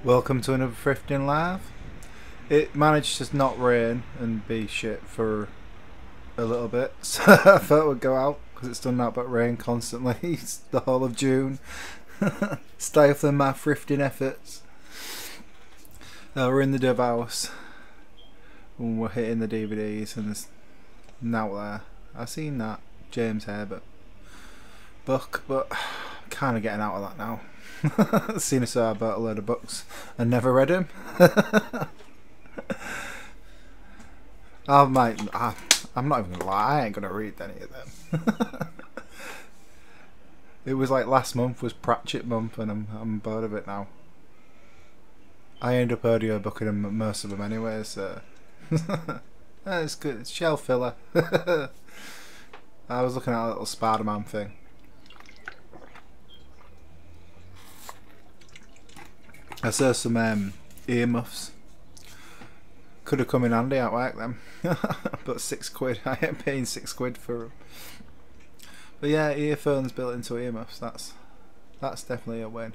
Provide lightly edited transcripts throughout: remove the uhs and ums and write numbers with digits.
Welcome to another Thrifting Live. It managed to not rain and be shit for a little bit, so I thought it would go out because it's done that but rain constantly. It's the whole of June. Stifling my thrifting efforts. We're in the Dove house and we're hitting the DVDs and there's now there. I've seen that James Herbert book, but I'm kind of getting out of that now. Seen as I bought a load of books and never read them. I'm not even gonna lie, I ain't gonna read any of them. It was like last month was Pratchett month and I'm bored of it now. I end up audiobooking them, most of them anyway, so it's good, it's shelf filler. I was looking at a little Spider-Man thing. I saw some earmuffs. Could have come in handy at work them. But £6. I ain't paying £6 for them. But yeah, earphones built into earmuffs. That's definitely a win.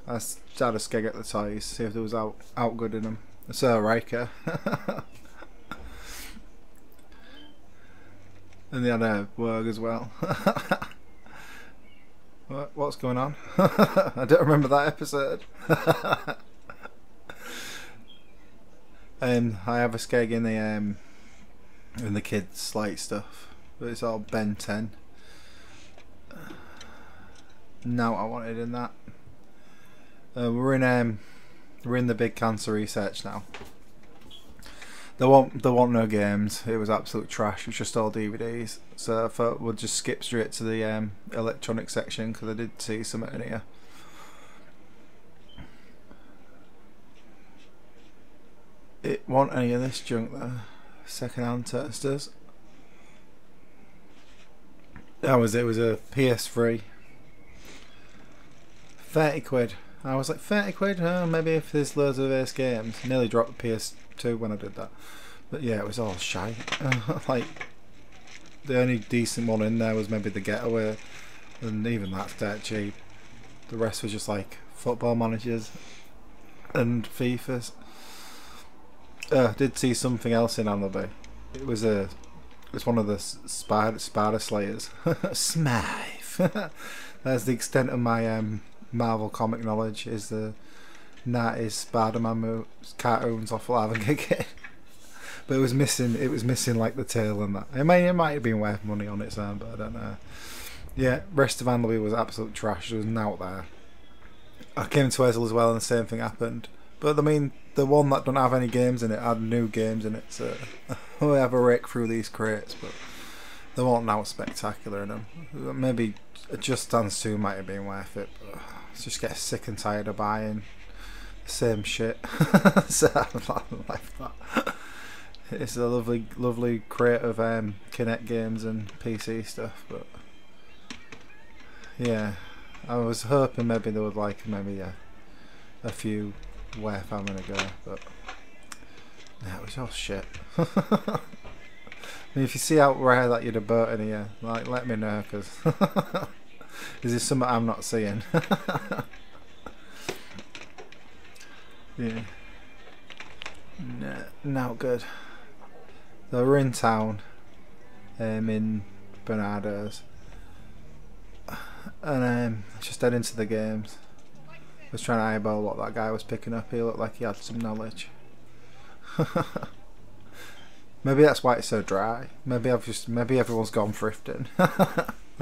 I had a skeg at the toys, see if there was out good in them. I saw a Riker. And they had a Wog as well. What's going on? I don't remember that episode. I have a skeg in the kids' light stuff, but it's all Ben 10. Now I wanted in that. We're in the big cancer research now. There won't no games. It was absolute trash. It was just all DVDs. So I thought we'll just skip straight to the electronic section because I did see something in here. It wasn't any of this junk though. Second-hand toasters. It was a PS3. £30. I was like, £30? Oh, maybe if there's loads of Ace games. Nearly dropped the PS2 when I did that. But yeah, it was all shite. Like, the only decent one in there was maybe the Getaway, and even that's dirt cheap. The rest was just like football managers and FIFAs. Did see something else in Annabelle. It was one of the Spider Slayers. Smythe. That's the extent of my Marvel comic knowledge. Is the 90s Spider-Man cartoons off Live and Gig. But it was missing like the tail and that. It might have been worth money on its own, but I don't know. Yeah, rest of Annabelle was absolute trash. There was an out there. I came to Hazel as well and the same thing happened. But I mean, the one that don't have any games in it had new games in it, so we'll have a rake through these crates, but they weren't now spectacular in them. Maybe Just Dance 2 might have been worth it, but I just get sick and tired of buying the same shit. So I like that. It's a lovely crate of Kinect games and PC stuff, but yeah, I was hoping maybe they would like a few worth having a go, but yeah, it was all shit. I mean, if you see how rare that you'd have bought in here, like, let me know, because is this something I'm not seeing? Yeah, no good. So we're in town, in Bernardo's, and just head into the games. I was trying to eyeball what that guy was picking up. He looked like he had some knowledge. Maybe that's why it's so dry. Maybe everyone's gone thrifting.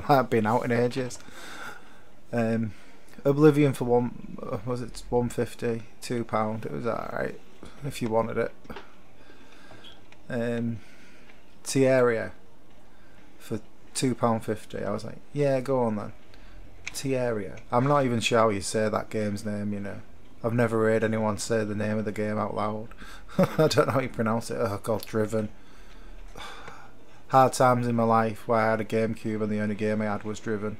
I've been out in ages. Oblivion for was it £1.50, £2? It was alright if you wanted it. Tierra for £2.50. I was like, yeah, go on then. Tierra. I'm not even sure how you say that game's name, you know. I've never heard anyone say the name of the game out loud. I don't know how you pronounce it. Oh god, Driven. Hard times in my life where I had a GameCube and the only game I had was Driven.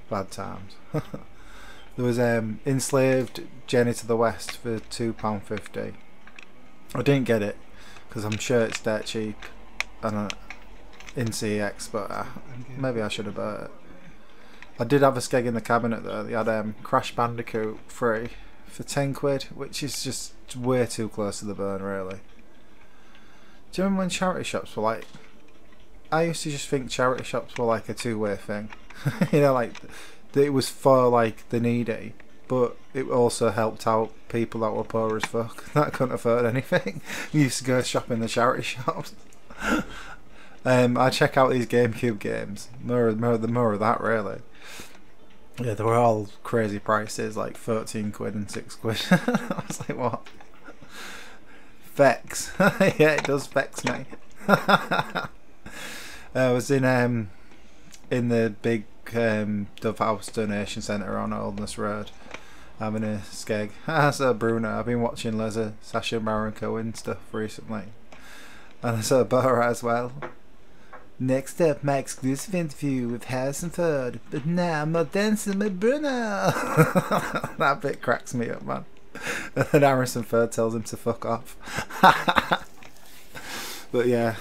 Bad times. There was Enslaved Journey to the West for £2.50. I didn't get it because I'm sure it's dirt cheap and in CX, but maybe I should have bought it. I did have a skeg in the cabinet though. They had Crash Bandicoot 3 for 10 quid, which is just way too close to the bone, really. Do you remember when charity shops were like... I used to just think charity shops were like a two-way thing. You know, like, it was for like the needy, but it also helped out people that were poor as fuck, that couldn't afford anything. We used to go shop in the charity shops. I check out these GameCube games. More of that, really. Yeah, they were all crazy prices, like 13 quid and 6 quid. I was like, what? Vex. Yeah, it does vex me. I was in the big Dove House donation centre on Oldness Road, having a skeg. I saw Bruno. I've been watching loads of Sacha Baron Cohen stuff recently, and I saw Bora as well. Next up, my exclusive interview with Harrison Ford, but now I'm dancing with Bruno. That bit cracks me up, man. And then Harrison Ford tells him to fuck off. But yeah,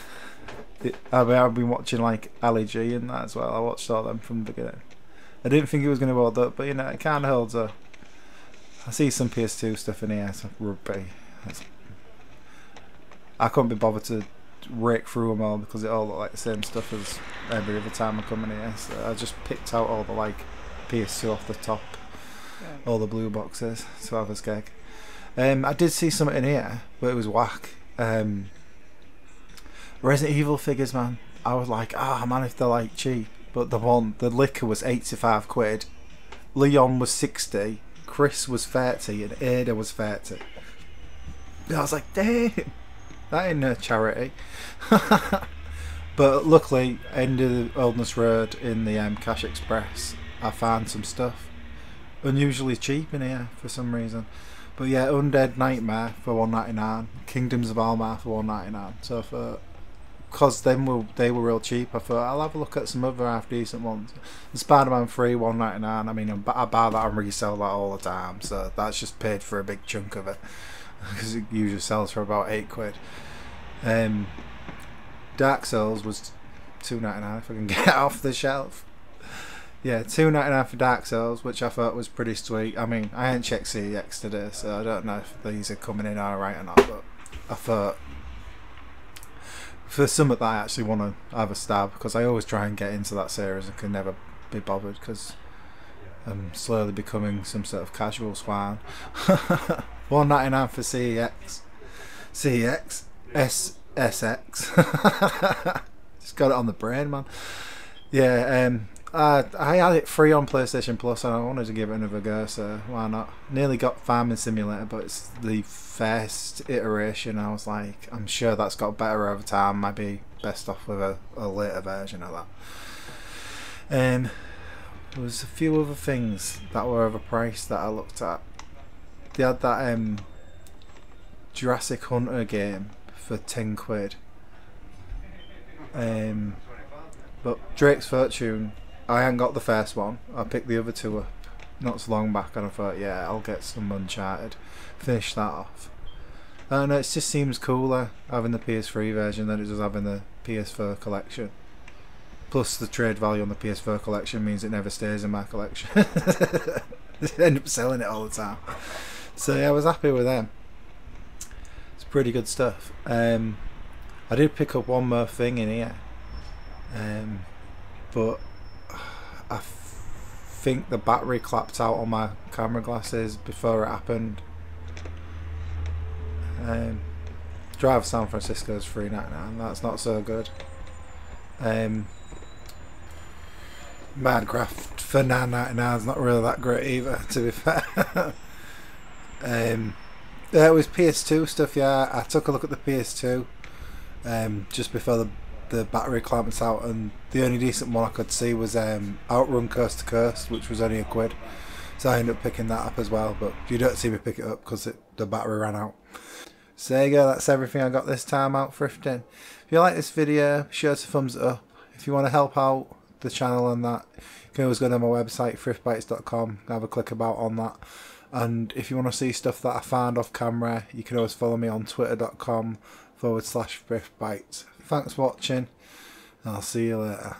I've been watching like Ali G and that as well. I watched all them from the beginning. I didn't think it was going to hold up, but you know, it kind of holds up. I see some PS2 stuff in here, so rugby. I couldn't be bothered to rake through them all because it all looked like the same stuff as every other time I come in here. So I just picked out all the like PS2 off the top, all the blue boxes to have a skeg. I did see something in here, but it was whack. Resident Evil figures, man. I was like, man, if they're like cheap. But the liquor was 85 quid. Leon was 60. Chris was 30 and Ada was 30. I was like, damn, that ain't no charity. But luckily, end of the Oldness Road in the Cash Express, I found some stuff unusually cheap in here for some reason. But yeah, Undead Nightmare for $1.99, Kingdoms of Almar for $1.99. So for because they were real cheap, I thought I'll have a look at some other half decent ones. The Spider-Man 3 $1.99. I mean, I buy that and resell that all the time, so that's just paid for a big chunk of it because it usually sells for about 8 quid. Dark Souls was $2.99 if I can get it off the shelf. Yeah, $2.99 for Dark Souls, which I thought was pretty sweet. I mean, I ain't checked CEX today, so I don't know if these are coming in alright or not, but I thought for some of that I actually want to have a stab, because I always try and get into that series and can never be bothered because I'm slowly becoming some sort of casual swine. $1.99 for CEX SSX. Just got it on the brain, man. Yeah, I had it free on PlayStation Plus and I wanted to give it another go, so why not? Nearly got Farming Simulator, but it's the first iteration. I was like, I'm sure that's got better over time. Might be best off with a later version of that. There was a few other things that were overpriced that I looked at. They had that Jurassic Hunter game for 10 quid. But Drake's Fortune, I hadn't got the first one. I picked the other two up not so long back and I thought, yeah, I'll get some Uncharted, finish that off. I don't know, it just seems cooler having the PS3 version than it does having the PS4 collection. Plus the trade value on the PS4 collection means it never stays in my collection. They end up selling it all the time. So yeah, I was happy with them. It's pretty good stuff. I did pick up one more thing in here. But I think the battery clapped out on my camera glasses before it happened. Drive San Francisco is $3.99. That's not so good. Minecraft for $9.99 is not really that great either, to be fair. It was PS2 stuff. Yeah, I took a look at the PS2 just before the battery clamped out, and the only decent one I could see was Outrun Coast to Coast, which was only £1. So I ended up picking that up as well, but you don't see me pick it up because the battery ran out. So there you go, that's everything I got this time out thrifting. If you like this video, be sure to thumbs it up. If you want to help out the channel and that, you can always go to my website thriftbytes.com, have a click about on that. And if you want to see stuff that I found off camera, you can always follow me on twitter.com/thriftbytes. Thanks for watching, and I'll see you later.